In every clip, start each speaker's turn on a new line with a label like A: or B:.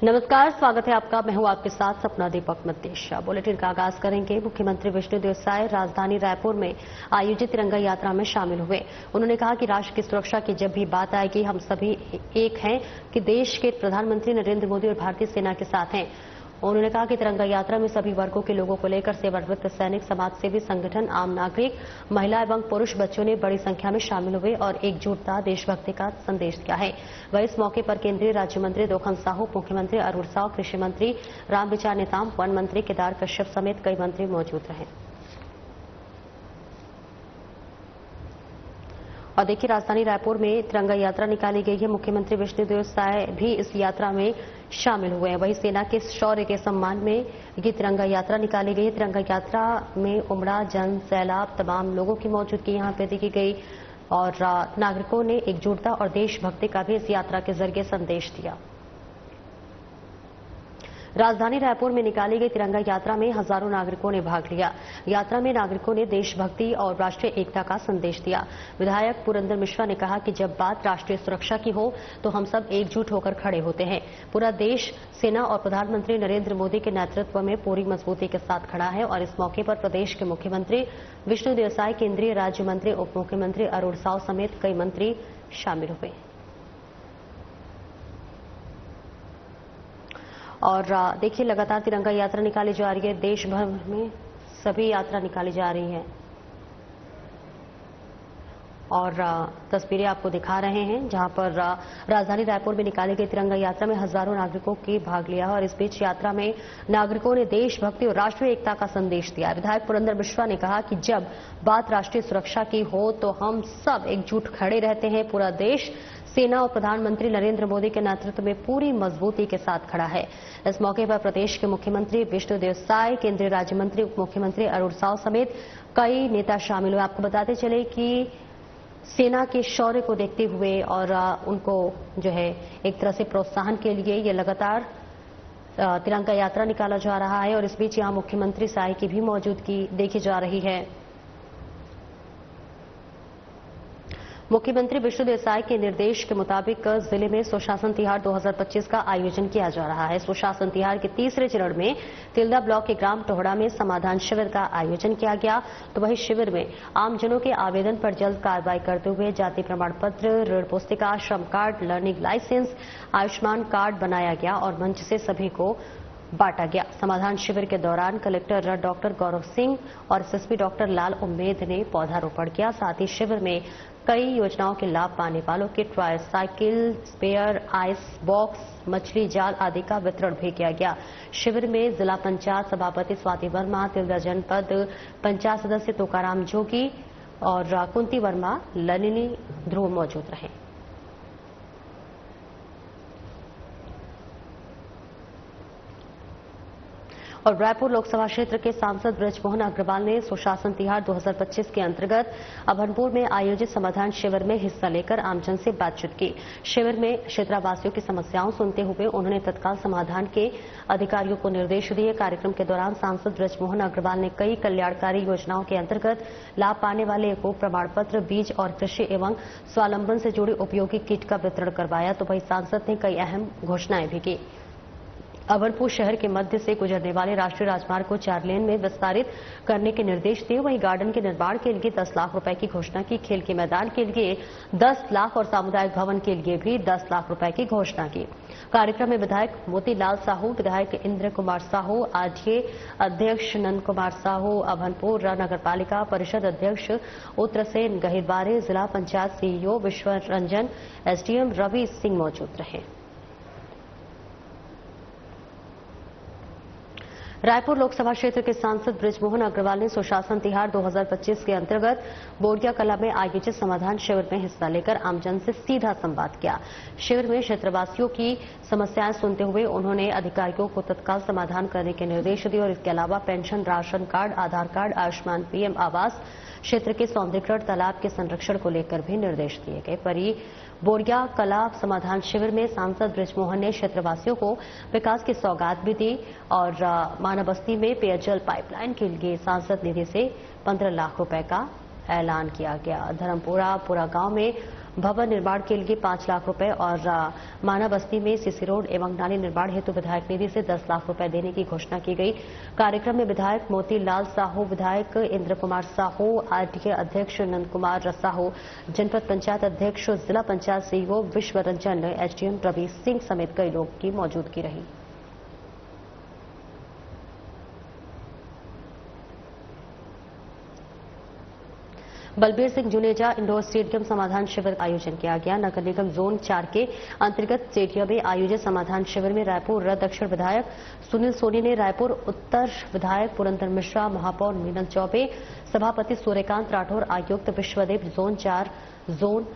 A: नमस्कार, स्वागत है आपका। मैं हूं आपके साथ सपना दीपक मतेशा। बुलेटिन का आगाज करेंगे। मुख्यमंत्री विष्णुदेव साय राजधानी रायपुर में आयोजित तिरंगा यात्रा में शामिल हुए। उन्होंने कहा कि राष्ट्र की सुरक्षा की जब भी बात आएगी, हम सभी एक हैं कि देश के प्रधानमंत्री नरेंद्र मोदी और भारतीय सेना के साथ हैं। उन्होंने कहा कि तिरंगा यात्रा में सभी वर्गों के लोगों को लेकर सेवानिवृत्त सैनिक, समाजसेवी संगठन, आम नागरिक, महिला एवं पुरुष बच्चों ने बड़ी संख्या में शामिल हुए और एकजुटता, देशभक्ति का संदेश दिया है। वहीं इस मौके पर केंद्रीय राज्य मंत्री दोखम साहू, मुख्यमंत्री अरुण साव, कृषि मंत्री रामविचार नेताम, वन मंत्री केदार कश्यप समेत कई मंत्री मौजूद रहे। और देखिए, राजधानी रायपुर में तिरंगा यात्रा निकाली गई है। मुख्यमंत्री विष्णुदेव साय भी इस यात्रा में शामिल हुए हैं। वहीं सेना के शौर्य के सम्मान में ये तिरंगा यात्रा निकाली गई है। तिरंगा यात्रा में उमड़ा जन सैलाब, तमाम लोगों की मौजूदगी यहां पर देखी गई और नागरिकों ने एकजुटता और देशभक्ति का भी इस यात्रा के जरिए संदेश दिया। राजधानी रायपुर में निकाली गई तिरंगा यात्रा में हजारों नागरिकों ने भाग लिया। यात्रा में नागरिकों ने देशभक्ति और राष्ट्रीय एकता का संदेश दिया। विधायक पुरंदर मिश्रा ने कहा कि जब बात राष्ट्रीय सुरक्षा की हो तो हम सब एकजुट होकर खड़े होते हैं। पूरा देश सेना और प्रधानमंत्री नरेंद्र मोदी के नेतृत्व में पूरी मजबूती के साथ खड़ा है और इस मौके पर प्रदेश के मुख्यमंत्री विष्णुदेव साय, केंद्रीय राज्य मंत्री, उप मुख्यमंत्री अरुण साव समेत कई मंत्री शामिल हुए। और देखिए, लगातार तिरंगा यात्रा निकाली जा रही है। देश भर में सभी यात्रा निकाली जा रही है और तस्वीरें आपको दिखा रहे हैं, जहां पर राजधानी रायपुर में निकाली गई तिरंगा यात्रा में हजारों नागरिकों की भाग लिया और इस बीच यात्रा में नागरिकों ने देशभक्ति और राष्ट्रीय एकता का संदेश दिया। विधायक पुरंदर मिश्रा ने कहा कि जब बात राष्ट्रीय सुरक्षा की हो तो हम सब एकजुट खड़े रहते हैं। पूरा देश सेना और प्रधानमंत्री नरेंद्र मोदी के नेतृत्व में पूरी मजबूती के साथ खड़ा है। इस मौके पर प्रदेश के मुख्यमंत्री विष्णुदेव साय, केंद्रीय राज्य मंत्री, उप मुख्यमंत्री अरुण साव समेत कई नेता शामिल हुए। आपको बताते चले कि सेना के शौर्य को देखते हुए और उनको जो है एक तरह से प्रोत्साहन के लिए ये लगातार तिरंगा यात्रा निकाला जा रहा है और इस बीच यहां मुख्यमंत्री साय की भी मौजूदगी देखी जा रही है। मुख्यमंत्री विष्णुदेव साय के निर्देश के मुताबिक जिले में सुशासन तिहार 2025 का आयोजन किया जा रहा है। सुशासन तिहार के तीसरे चरण में तिल्दा ब्लॉक के ग्राम टोहड़ा में समाधान शिविर का आयोजन किया गया। तो वहीं शिविर में आमजनों के आवेदन पर जल्द कार्रवाई करते हुए जाति प्रमाण पत्र, ऋण पुस्तिका, श्रम card, learning licence, Ayushman card बनाया गया और मंच से सभी को बांटा गया। समाधान शिविर के दौरान कलेक्टर डॉक्टर गौरव सिंह और एसएसपी डॉक्टर लाल उम्मेद ने पौधारोपण किया। साथ ही शिविर में कई योजनाओं के लाभ पाने वालों के tricycle, spare, ice box, मछली जाल आदि का वितरण भी किया गया। शिविर में जिला पंचायत सभापति स्वाति वर्मा, तिल्दा जनपद पंचायत सदस्य तोकाराम जोगी और कुंती वर्मा, ललिनी ध्रुव मौजूद रहे। और रायपुर लोकसभा क्षेत्र के सांसद ब्रजमोहन अग्रवाल ने सुशासन तिहार 2025 के अंतर्गत अभनपुर में आयोजित समाधान शिविर में हिस्सा लेकर आमजन से बातचीत की। शिविर में क्षेत्रवासियों की समस्याओं सुनते हुए उन्होंने तत्काल समाधान के अधिकारियों को निर्देश दिए। कार्यक्रम के दौरान सांसद ब्रजमोहन अग्रवाल ने कई कल्याणकारी योजनाओं के अंतर्गत लाभ पाने वाले को प्रमाण पत्र, बीज और कृषि एवं स्वावलंबन से जुड़ी उपयोगी किट का वितरण करवाया। तो वहीं सांसद ने कई अहम घोषणाएं भी की। अभनपुर शहर के मध्य से गुजरने वाले राष्ट्रीय राजमार्ग को 4 लेन में विस्तारित करने के निर्देश दिए। वहीं गार्डन के निर्माण के लिए 10 लाख रुपए की घोषणा की। खेल के मैदान के लिए 10 लाख और सामुदायिक भवन के लिए भी 10 लाख रुपए की घोषणा की। कार्यक्रम में विधायक मोतीलाल साहू, विधायक इंद्र कुमार साहू, आरटीए अध्यक्ष नंद कुमार साहू, अभनपुर नगरपालिका परिषद अध्यक्ष उत्रसेन गहिरबारे, जिला पंचायत सीईओ विश्व रंजन, एसडीएम रवि सिंह मौजूद रहे। रायपुर लोकसभा क्षेत्र के सांसद ब्रजमोहन अग्रवाल ने सुशासन तिहार 2025 के अंतर्गत बोरिया कला में आयोजित समाधान शिविर में हिस्सा लेकर आमजन से सीधा संवाद किया। शिविर में क्षेत्रवासियों की समस्याएं सुनते हुए उन्होंने अधिकारियों को तत्काल समाधान करने के निर्देश दिए और इसके अलावा पेंशन, राशन कार्ड, आधार कार्ड, आयुष्मान पीएम आवास, क्षेत्र के सौंदर्यीकरण, तालाब के संरक्षण को लेकर भी निर्देश दिए गए। परी बोरिया कला समाधान शिविर में सांसद ब्रजमोहन ने क्षेत्रवासियों को विकास की सौगात भी दी और माना बस्ती में पेयजल पाइपलाइन के लिए सांसद निधि से 15 लाख रुपए का ऐलान किया गया। धर्मपुरा गांव में भवन निर्माण के लिए 5 लाख रुपए और माना बस्ती में सीसी रोड एवं नाली निर्माण हेतु विधायक निधि से 10 लाख रुपए देने की घोषणा की गई। कार्यक्रम में विधायक मोतीलाल साहू, विधायक इंद्र कुमार साहू, आरटीए अध्यक्ष नंद कुमार साहू, जनपद पंचायत अध्यक्ष, जिला पंचायत सीईओ विश्व रंजन, एसडीएम प्रवीण सिंह समेत कई लोगों की मौजूदगी रही। बलबीर सिंह जुनेजा इंडोर स्टेडियम समाधान शिविर का आयोजन किया गया। नगर निगम जोन 4 के अंतर्गत स्टेडियम में आयोजित समाधान शिविर में रायपुर दक्षिण विधायक सुनील सोनी ने, रायपुर उत्तर विधायक पुरंदर मिश्रा, महापौर मीनल चौबे, सभापति सूर्यकांत राठौर, आयुक्त विश्वदेव जोन 4 जोन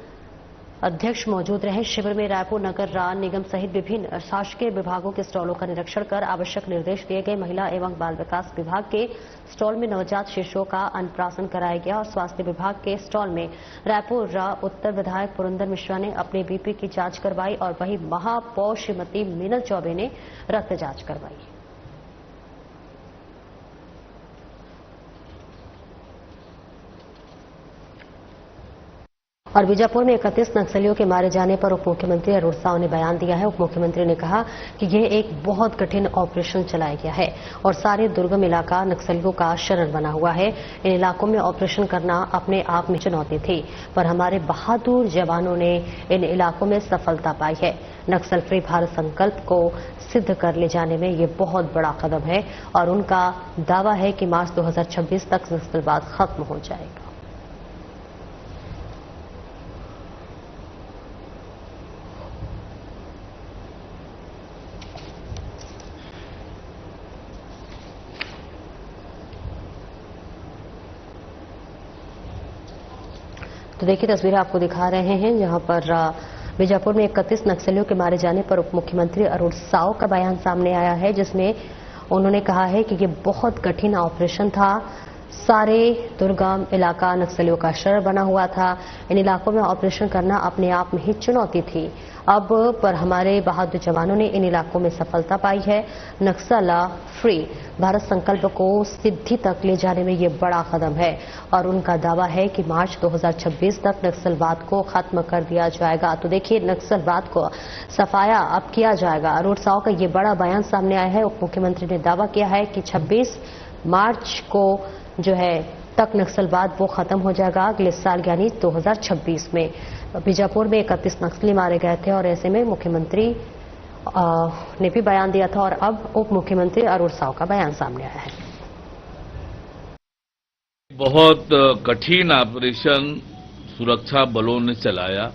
A: अध्यक्ष मौजूद रहे। शिविर में रायपुर नगर निगम सहित विभिन्न शासकीय विभागों के स्टॉलों का निरीक्षण कर आवश्यक निर्देश दिए गए। महिला एवं बाल विकास विभाग के स्टॉल में नवजात शिशुओं का अन्नप्राशन कराया गया और स्वास्थ्य विभाग के स्टॉल में रायपुर उत्तर विधायक पुरंदर मिश्रा ने अपने बीपी की जांच करवाई और वहीं महापौर श्रीमती मीनल चौबे ने रक्त जांच करवाई। और बीजापुर में 31 नक्सलियों के मारे जाने पर उप मुख्यमंत्री अरुण साव ने बयान दिया है। उप मुख्यमंत्री ने कहा कि यह एक बहुत कठिन ऑपरेशन चलाया गया है और सारे दुर्गम इलाका नक्सलियों का शरण बना हुआ है। इन इलाकों में ऑपरेशन करना अपने आप में चुनौती थी, पर हमारे बहादुर जवानों ने इन इलाकों में सफलता पाई है। नक्सल फ्री भारत संकल्प को सिद्ध कर ले जाने में ये बहुत बड़ा कदम है और उनका दावा है कि मार्च 2026 तक नक्सलवाद खत्म हो जाएगा। तो देखिए तस्वीरें आपको दिखा रहे हैं जहां पर बीजापुर में 31 नक्सलियों के मारे जाने पर उप मुख्यमंत्री अरुण साव का बयान सामने आया है, जिसमें उन्होंने कहा है कि ये बहुत कठिन ऑपरेशन था। सारे दुर्गम इलाका नक्सलियों का शरण बना हुआ था। इन इलाकों में ऑपरेशन करना अपने आप में ही चुनौती थी। अब पर हमारे बहादुर जवानों ने इन इलाकों में सफलता पाई है। नक्सल फ्री भारत संकल्प को सिद्धि तक ले जाने में ये बड़ा कदम है और उनका दावा है कि मार्च 2026 तक नक्सलवाद को खत्म कर दिया जाएगा। तो देखिए नक्सलवाद को सफाया अब किया जाएगा। अरुण साव का ये बड़ा बयान सामने आया है। उप मुख्यमंत्री ने दावा किया है कि 26 मार्च को जो है तक नक्सलवाद वो खत्म हो जाएगा। अगले साल यानी 2026 में बीजापुर में 31 नक्सली मारे गए थे और ऐसे में मुख्यमंत्री ने भी बयान दिया था और अब उप मुख्यमंत्री अरुण साव का बयान सामने आया है।
B: बहुत कठिन ऑपरेशन सुरक्षा बलों ने चलाया।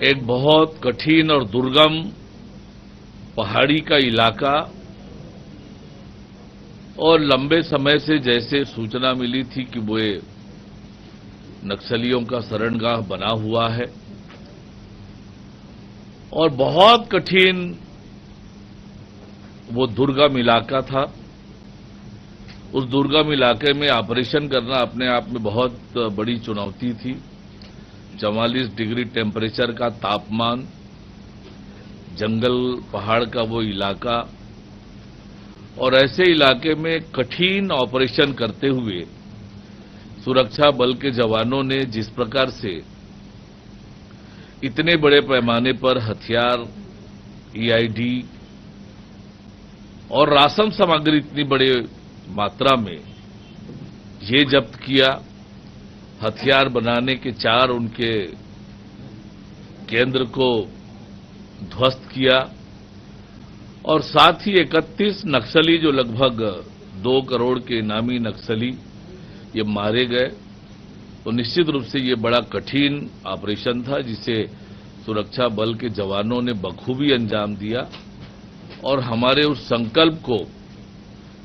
B: एक बहुत कठिन और दुर्गम पहाड़ी का इलाका और लंबे समय से जैसे सूचना मिली थी कि वो नक्सलियों का शरणगाह बना हुआ है और बहुत कठिन वो दुर्गम इलाका था। उस दुर्गम इलाके में ऑपरेशन करना अपने आप में बहुत बड़ी चुनौती थी। 44 डिग्री टेम्परेचर का तापमान, जंगल पहाड़ का वो इलाका और ऐसे इलाके में कठिन ऑपरेशन करते हुए सुरक्षा बल के जवानों ने जिस प्रकार से इतने बड़े पैमाने पर हथियार, ईआईडी और राशन सामग्री इतनी बड़े मात्रा में ये जब्त किया, हथियार बनाने के 4 उनके केंद्र को ध्वस्त किया और साथ ही 31 नक्सली जो लगभग 2 करोड़ के इनामी नक्सली ये मारे गए। तो निश्चित रूप से ये बड़ा कठिन ऑपरेशन था जिसे सुरक्षा बल के जवानों ने बखूबी अंजाम दिया और हमारे उस संकल्प को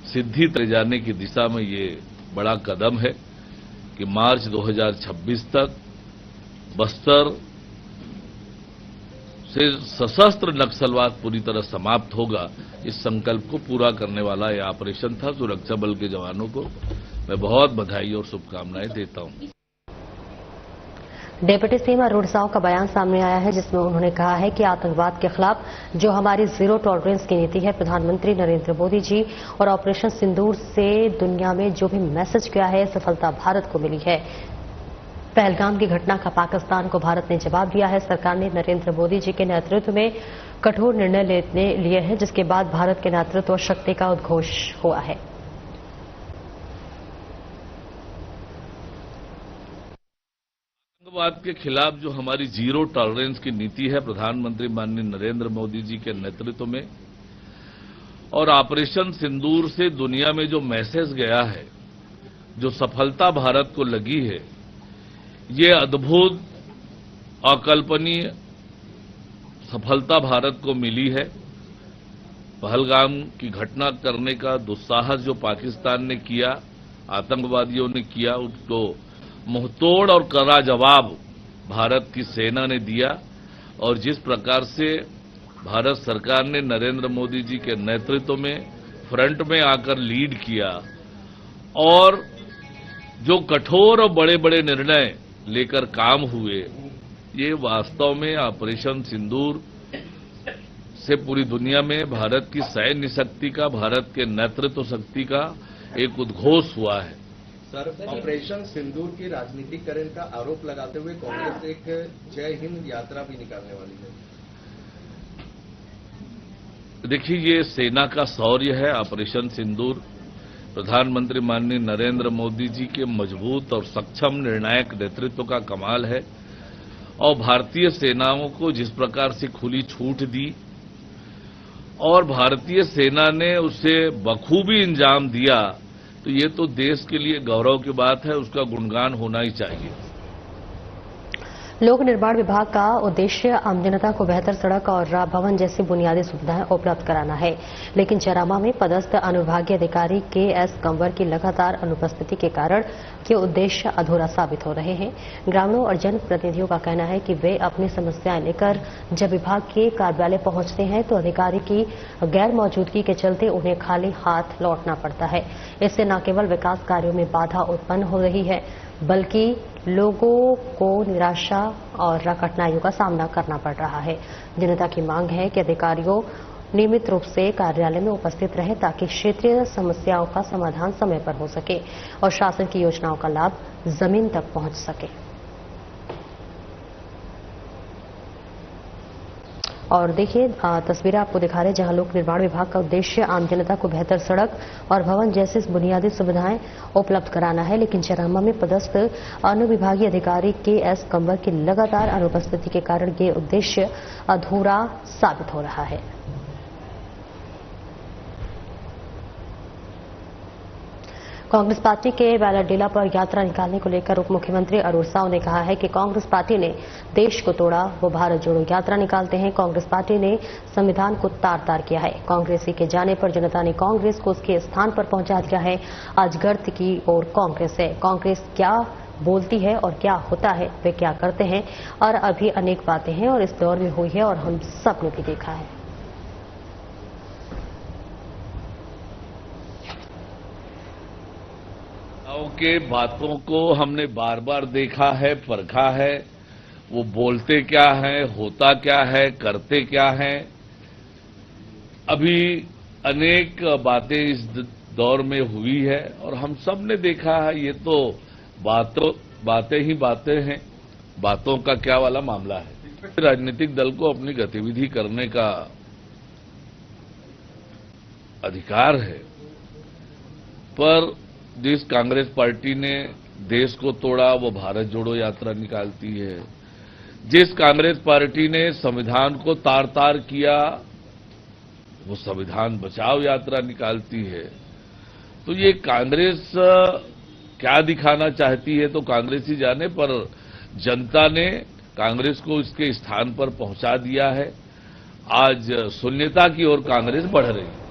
B: सिद्धि ले जाने की दिशा में ये बड़ा कदम है कि मार्च 2026 तक बस्तर से सशस्त्र नक्सलवाद पूरी तरह समाप्त होगा। इस संकल्प को पूरा करने वाला यह ऑपरेशन था। सुरक्षा बल के जवानों को मैं बहुत बधाई और शुभकामनाएं देता हूं।
A: डिप्टी सीएम अरुण साव का बयान सामने आया है जिसमें उन्होंने कहा है कि आतंकवाद के खिलाफ जो हमारी जीरो टॉलरेंस की नीति है, प्रधानमंत्री नरेंद्र मोदी जी और ऑपरेशन सिंदूर से दुनिया में जो भी मैसेज गया है, सफलता भारत को मिली है। पहलगाम की घटना का पाकिस्तान को भारत ने जवाब दिया है। सरकार ने नरेंद्र मोदी जी के नेतृत्व में कठोर निर्णय लिए हैं, जिसके बाद भारत के नेतृत्व और शक्ति का उद्घोष हुआ है।
B: आतंकवाद के खिलाफ जो हमारी जीरो टॉलरेंस की नीति है प्रधानमंत्री माननीय नरेंद्र मोदी जी के नेतृत्व में, और ऑपरेशन सिंदूर से दुनिया में जो मैसेज गया है, जो सफलता भारत को लगी है, ये अद्भुत अकल्पनीय सफलता भारत को मिली है। पहलगाम की घटना करने का दुस्साहस जो पाकिस्तान ने किया, आतंकवादियों ने किया, उसको मुंहतोड़ और कड़ा जवाब भारत की सेना ने दिया। और जिस प्रकार से भारत सरकार ने नरेंद्र मोदी जी के नेतृत्व में फ्रंट में आकर लीड किया और जो कठोर और बड़े बड़े निर्णय लेकर काम हुए, ये वास्तव में ऑपरेशन सिंदूर से पूरी दुनिया में भारत की सैन्य शक्ति का, भारत के नेतृत्व शक्ति का एक उद्घोष हुआ है।
C: सर, ऑपरेशन सिंदूर की राजनीतिकरण का आरोप लगाते हुए कांग्रेस एक जय हिंद यात्रा भी निकालने वाली है।
B: देखिए, ये सेना का शौर्य है। ऑपरेशन सिंदूर प्रधानमंत्री माननीय नरेंद्र मोदी जी के मजबूत और सक्षम निर्णायक नेतृत्व का कमाल है। और भारतीय सेनाओं को जिस प्रकार से खुली छूट दी और भारतीय सेना ने उसे बखूबी अंजाम दिया, तो ये तो देश के लिए गौरव की बात है, उसका गुणगान होना ही चाहिए।
A: लोक निर्माण विभाग का उद्देश्य आम जनता को बेहतर सड़क और भवन जैसी बुनियादी सुविधाएं उपलब्ध कराना है, लेकिन चरामा में पदस्थ अनुविभागीय अधिकारी के.एस. कंवर की लगातार अनुपस्थिति के कारण ये उद्देश्य अधूरा साबित हो रहे हैं। ग्रामीणों और जनप्रतिनिधियों का कहना है कि वे अपनी समस्याएं लेकर जब विभाग के कार्यालय पहुंचते हैं तो अधिकारी की गैर मौजूदगी के चलते उन्हें खाली हाथ लौटना पड़ता है। इससे न केवल विकास कार्यों में बाधा उत्पन्न हो रही है, बल्कि लोगों को निराशा और कठिनाइयों का सामना करना पड़ रहा है। जनता की मांग है कि अधिकारियों नियमित रूप से कार्यालय में उपस्थित रहे ताकि क्षेत्रीय समस्याओं का समाधान समय पर हो सके और शासन की योजनाओं का लाभ जमीन तक पहुंच सके। और देखिए, तस्वीरें आपको दिखा रहे हैं जहां लोक निर्माण विभाग का उद्देश्य आम जनता को बेहतर सड़क और भवन जैसी बुनियादी सुविधाएं उपलब्ध कराना है, लेकिन चरामा में पदस्थ अनुविभागीय अधिकारी के.एस. कंवर की लगातार अनुपस्थिति के कारण ये उद्देश्य अधूरा साबित हो रहा है। कांग्रेस पार्टी के बैलरडीला पर यात्रा निकालने को लेकर उप मुख्यमंत्री अरुण साव ने कहा है कि कांग्रेस पार्टी ने देश को तोड़ा, वो भारत जोड़ो यात्रा निकालते हैं। कांग्रेस पार्टी ने संविधान को तार-तार किया है। कांग्रेसी के जाने पर जनता ने कांग्रेस को उसके स्थान पर पहुंचा दिया है। आज गर्त की ओर कांग्रेस है। कांग्रेस क्या बोलती है और क्या होता है, वे क्या करते हैं, और अभी अनेक बातें हैं और इस दौर में हुई है और हम सब ने भी देखा है।
B: के बातों को हमने बार बार देखा है, परखा है। वो बोलते क्या हैं, होता क्या है, करते क्या हैं। अभी अनेक बातें इस दौर में हुई है और हम सब ने देखा है। ये तो बातें ही बातें हैं, बातों का क्या वाला मामला है। राजनीतिक दल को अपनी गतिविधि करने का अधिकार है, पर जिस कांग्रेस पार्टी ने देश को तोड़ा वो भारत जोड़ो यात्रा निकालती है। जिस कांग्रेस पार्टी ने संविधान को तार-तार किया वो संविधान बचाओ यात्रा निकालती है। तो ये कांग्रेस क्या दिखाना चाहती है तो कांग्रेस ही जाने, पर जनता ने कांग्रेस को इसके स्थान पर पहुंचा दिया है। आज शून्यता की ओर कांग्रेस बढ़ रही है।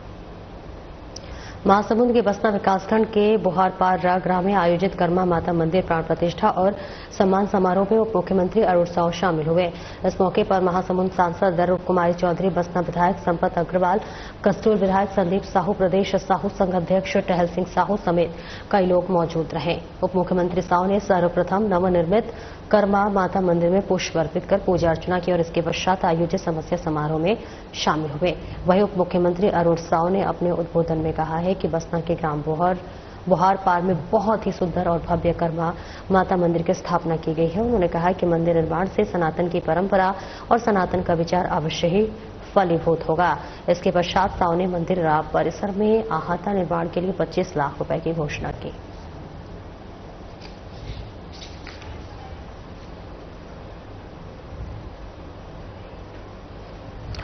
A: महासमुंद के बसना विकासखंड के बुहारपार ग्राम में आयोजित कर्मा माता मंदिर प्राण प्रतिष्ठा और सम्मान समारोह में उप मुख्यमंत्री अरुण साव शामिल हुए। इस मौके पर महासमुंद सांसद दरुप कुमारी चौधरी, बसना विधायक संपत अग्रवाल, कस्तूर विधायक संदीप साहू, प्रदेश साहू संघ अध्यक्ष टहल सिंह साहू समेत कई लोग मौजूद रहे। उप मुख्यमंत्री साव ने सर्वप्रथम नवनिर्मित कर्मा माता मंदिर में पुष्प अर्पित कर पूजा अर्चना की और इसके पश्चात आयोजित समस्या समारोह में शामिल हुए। वहीं उप मुख्यमंत्री अरुण साव ने अपने उद्बोधन में कहा है कि बसना के ग्राम बोहर बुहार पार में बहुत ही सुंदर और भव्य कर्मा माता मंदिर की स्थापना की गई है। उन्होंने कहा कि मंदिर निर्माण से सनातन की परंपरा और सनातन का विचार अवश्य ही फलीभूत होगा। इसके पश्चात सावने मंदिर परिसर में आहता निर्माण के लिए 25 लाख रुपए की घोषणा की।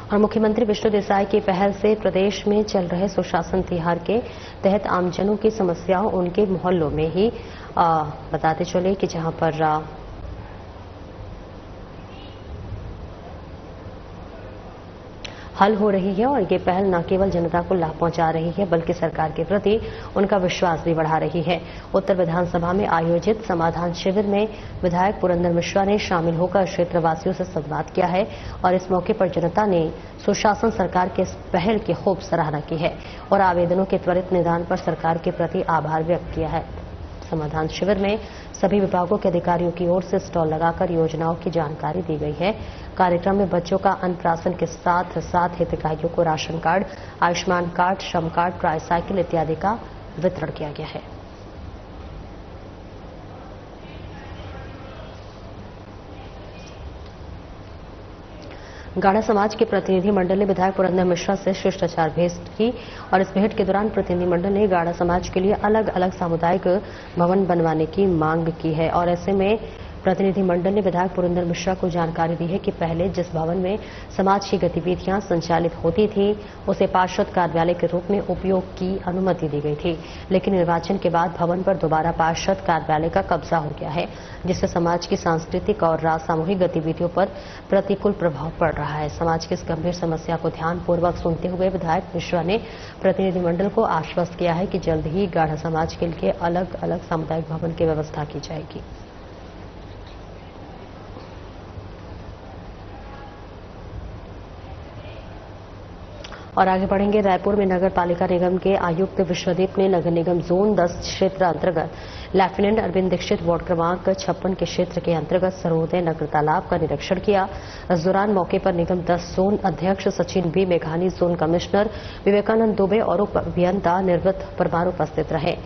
A: और मुख्यमंत्री विष्णु देसाई की पहल से प्रदेश में चल रहे सुशासन तिहार के तहत आमजनों की समस्याओं उनके मोहल्लों में ही बताते चले कि जहां पर हल हो रही है और ये पहल न केवल जनता को लाभ पहुंचा रही है बल्कि सरकार के प्रति उनका विश्वास भी बढ़ा रही है। उत्तर विधानसभा में आयोजित समाधान शिविर में विधायक पुरंदर मिश्रा ने शामिल होकर क्षेत्रवासियों से संवाद किया है और इस मौके पर जनता ने सुशासन सरकार के इस पहल की खूब सराहना की है और आवेदनों के त्वरित निदान पर सरकार के प्रति आभार व्यक्त किया है। समाधान शिविर में सभी विभागों के अधिकारियों की ओर से स्टॉल लगाकर योजनाओं की जानकारी दी गई है। कार्यक्रम में बच्चों का अन्नप्राशन के साथ साथ हितग्राहियों को राशन कार्ड, आयुष्मान कार्ड, श्रम कार्ड, ट्राईसाइकिल इत्यादि का वितरण किया गया है। गाढ़ा समाज के प्रतिनिधि मंडल ने विधायक पुरंदर मिश्रा से शिष्टाचार भेंट की और इस भेंट के दौरान प्रतिनिधि मंडल ने गाढ़ा समाज के लिए अलग अलग सामुदायिक भवन बनवाने की मांग की है और ऐसे में प्रतिनिधि मंडल ने विधायक पुरंदर मिश्रा को जानकारी दी है कि पहले जिस भवन में समाज की गतिविधियां संचालित होती थी उसे पार्षद कार्यालय के रूप में उपयोग की अनुमति दी गई थी, लेकिन निर्वाचन के बाद भवन पर दोबारा पार्षद कार्यालय का कब्जा हो गया है, जिससे समाज की सांस्कृतिक और सामूहिक गतिविधियों पर प्रतिकूल प्रभाव पड़ रहा है। समाज की इस गंभीर समस्या को ध्यानपूर्वक सुनते हुए विधायक मिश्रा ने प्रतिनिधिमंडल को आश्वस्त किया है कि जल्द ही गाढ़ा समाज के लिए अलग अलग सामुदायिक भवन की व्यवस्था की जाएगी। और आगे बढ़ेंगे। रायपुर में नगर पालिका निगम के आयुक्त विश्वदीप ने नगर निगम जोन 10 क्षेत्र अंतर्गत लेफ्टिनेंट अरविंद दीक्षित वार्ड क्रमांक 56 के क्षेत्र के अंतर्गत सर्वोदय नगर तालाब का निरीक्षण किया। इस दौरान मौके पर निगम 10 जोन अध्यक्ष सचिन बी मेघानी, जोन कमिश्नर विवेकानंद दुबे और उप अभियंता निर्वृत परमार उपस्थित रहे,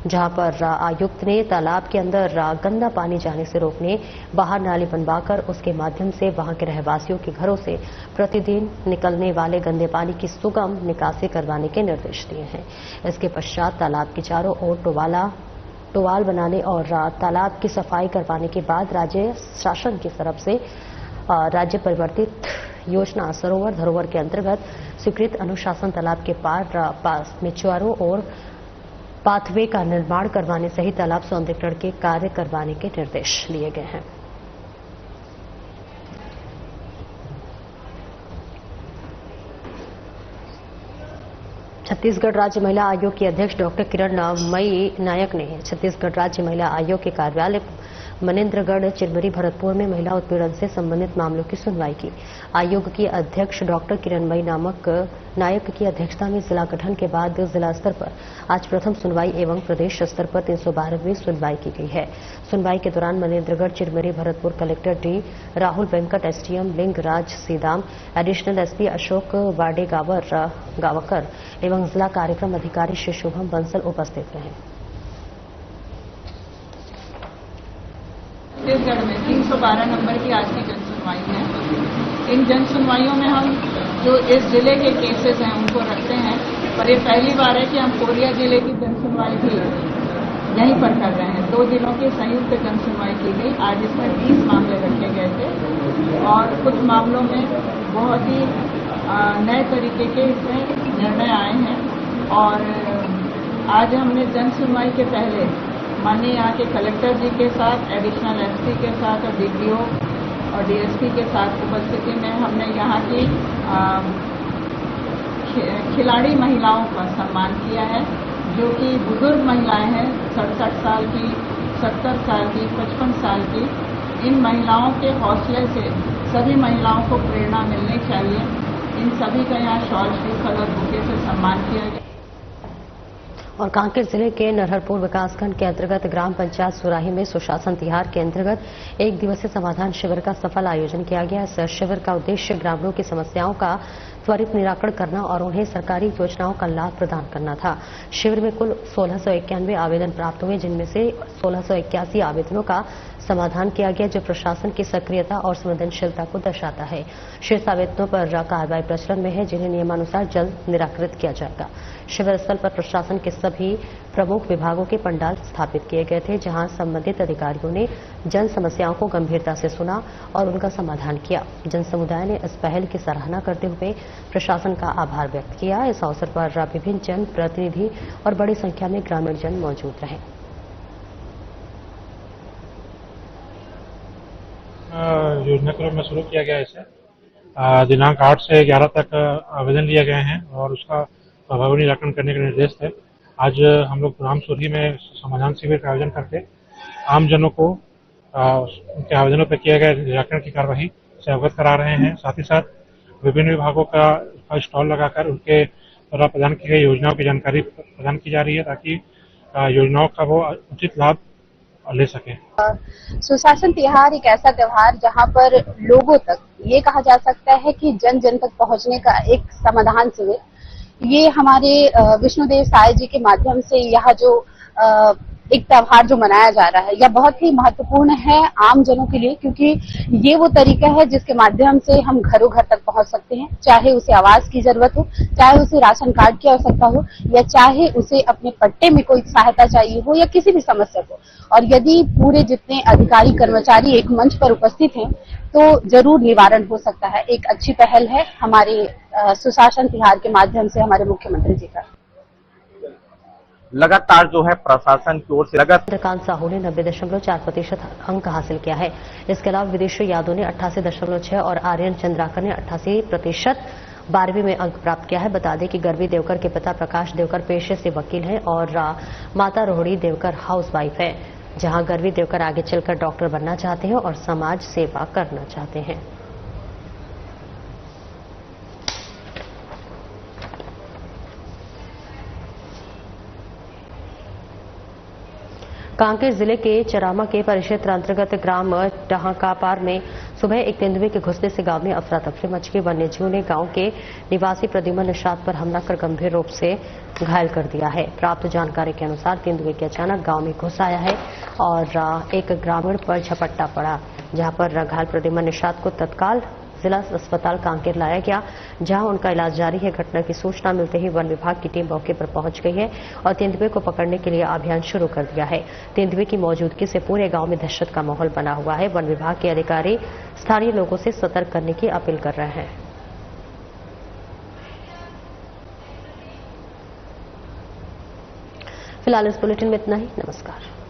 A: जहां पर आयुक्त ने तालाब के अंदर गंदा पानी जाने से रोकने, बाहर नाली बनवाकर उसके माध्यम से वहां के रहवासियों के घरों से प्रतिदिन निकलने वाले गंदे पानी की सुगम निकासी करवाने के निर्देश दिए हैं। इसके पश्चात तालाब के चारों ओर टोवाल बनाने और तालाब की सफाई करवाने के बाद राज्य शासन की तरफ से राज्य परिवर्तित योजना सरोवर धरोहर के अंतर्गत स्वीकृत अनुशासन तालाब के पास में चारों ओर पाथवे का निर्माण करवाने सहित तालाब सौंदर्यीकरण के कार्य करवाने के निर्देश लिए गए हैं। छत्तीसगढ़ राज्य महिला आयोग की अध्यक्ष डॉक्टर किरण मई नायक ने छत्तीसगढ़ राज्य महिला आयोग के कार्यालय मनेन्द्रगढ़ चिरमिरी भरतपुर में महिला उत्पीड़न से संबंधित मामलों की सुनवाई की। आयोग की अध्यक्ष डॉक्टर किरणमयी नायक की अध्यक्षता में जिला गठन के बाद जिला स्तर पर आज प्रथम सुनवाई एवं प्रदेश स्तर पर 312वीं सुनवाई की गई है। सुनवाई के दौरान Manendragarh Chirmiri Bharatpur collector D Rahul Venkat, SDM Lingaraj Sidam, additional SP Ashok Gawkar एवं जिला कार्यक्रम अधिकारी श्री शुभम बंसल उपस्थित रहे।
D: छत्तीसगढ़ में 312 नंबर की आज की जन सुनवाई है। इन जन सुनवाइयों में हम जो इस जिले के केसेस हैं उनको रखते हैं और ये पहली बार है कि हम कोरिया जिले की जन सुनवाई भी यहीं पर कर रहे हैं। 2 जिलों की संयुक्त जन सुनवाई की गई। आज इसमें 20 मामले रखे गए थे और कुछ मामलों में बहुत ही नए तरीके के इसमें निर्णय आए हैं और आज हमने जन सुनवाई के पहले माननीय यहाँ के कलेक्टर जी के साथ, एडिशनल एसपी के साथ और डीपीओ और डीएसपी के साथ उपस्थिति में हमने यहाँ की खिलाड़ी महिलाओं का सम्मान किया है, जो कि बुजुर्ग महिलाएं हैं, 67 साल की, 70 साल की, 55 साल की। इन महिलाओं के हौसले से सभी महिलाओं को प्रेरणा मिलनी चाहिए। इन सभी का यहाँ शॉल, श्रीफल और बुके से सम्मान किया गया।
A: और कांकेर जिले के नरहरपुर विकासखंड के अंतर्गत ग्राम पंचायत सुराही में सुशासन तिहार के अंतर्गत 1 दिवसीय समाधान शिविर का सफल आयोजन किया गया। इस शिविर का उद्देश्य ग्रामीणों की समस्याओं का त्वरित निराकरण करना और उन्हें सरकारी योजनाओं का लाभ प्रदान करना था। शिविर में कुल 1691 आवेदन प्राप्त हुए, जिनमें से 1681 आवेदनों का समाधान किया गया, जो प्रशासन की सक्रियता और संवेदनशीलता को दर्शाता है। शेष आवेदनों पर कार्रवाई प्रचलन में है, जिन्हें नियमानुसार जल्द निराकृत किया जाएगा। शिविर स्थल पर प्रशासन के सभी प्रमुख विभागों के पंडाल स्थापित किए गए थे, जहां संबंधित अधिकारियों ने जन समस्याओं को गंभीरता से सुना और उनका समाधान किया। जन समुदाय ने इस पहल की सराहना करते हुए प्रशासन का आभार व्यक्त किया। इस अवसर पर विभिन्न जन प्रतिनिधि और बड़ी संख्या में ग्रामीण जन मौजूद रहे।
E: योजना के रूप में शुरू किया गया है। इसे दिनांक 8 से 11 तक आवेदन लिए गए हैं और उसका प्रभावी निराकरण करने के निर्देश थे। आज हम लोग ग्राम सुरही में समाधान शिविर का आयोजन करके आम जनों को उनके आवेदनों पर किए गए निराकरण की कार्यवाही से अवगत करा रहे हैं। साथ ही साथ विभिन्न विभागों का स्टॉल लगाकर उनके द्वारा प्रदान की गई योजनाओं की जानकारी प्रदान की जा रही है, ताकि योजनाओं का वो उचित लाभ ले सके।
F: सुशासन त्योहार एक ऐसा त्योहार जहां पर लोगों तक ये कहा जा सकता है कि जन जन तक पहुंचने का एक समाधान शिविर, ये हमारे विष्णुदेव साय जी के माध्यम से यह जो एक त्योहार जो मनाया जा रहा है, यह बहुत ही महत्वपूर्ण है आम जनों के लिए, क्योंकि ये वो तरीका है जिसके माध्यम से हम घरों घर तक पहुंच सकते हैं। चाहे उसे आवास की जरूरत हो, चाहे उसे राशन कार्ड की आवश्यकता हो, या चाहे उसे अपने पट्टे में कोई सहायता चाहिए हो, या किसी भी समस्या को। और यदि पूरे जितने अधिकारी कर्मचारी एक मंच पर उपस्थित हैं, तो जरूर निवारण हो सकता है। एक अच्छी पहल है हमारे सुशासन त्योहार के माध्यम से हमारे मुख्यमंत्री जी का।
G: लगातार जो है प्रशासन की ओर से
A: चंद्रकांत साहू ने 90.4% अंक हासिल किया है। इसके अलावा विदेशी यादव ने 88.6 और आर्यन चंद्राकर ने 88% 12वीं में अंक प्राप्त किया है। बता दें कि गर्वी देवकर के पिता प्रकाश देवकर पेशे से वकील हैं और माता रोहिणी देवकर हाउसवाइफ है, जहां गर्वी देवकर आगे चलकर डॉक्टर बनना चाहते हैं और समाज सेवा करना चाहते हैं। कांकेर जिले के चरामा के परिक्षेत्र अंतर्गत ग्राम टहाकापार में सुबह एक तेंदुए के घुसने से गांव में अफरा तफरी मच गई। वन्यजीव ने गांव के निवासी प्रद्युमन निषाद पर हमला कर गंभीर रूप से घायल कर दिया है। प्राप्त जानकारी के अनुसार तेंदुए के अचानक गांव में घुस आया है और एक ग्रामीण पर झपट्टा पड़ा, जहां पर घायल प्रद्युमन निषाद को तत्काल जिला अस्पताल कांकेर लाया गया, जहां उनका इलाज जारी है। घटना की सूचना मिलते ही वन विभाग की टीम मौके पर पहुंच गई है और तेंदुए को पकड़ने के लिए अभियान शुरू कर दिया है। तेंदुए की मौजूदगी से पूरे गांव में दहशत का माहौल बना हुआ है। वन विभाग के अधिकारी स्थानीय लोगों से सतर्क करने की अपील कर रहे हैं। फिलहाल इस बुलेटिन में इतना ही। नमस्कार।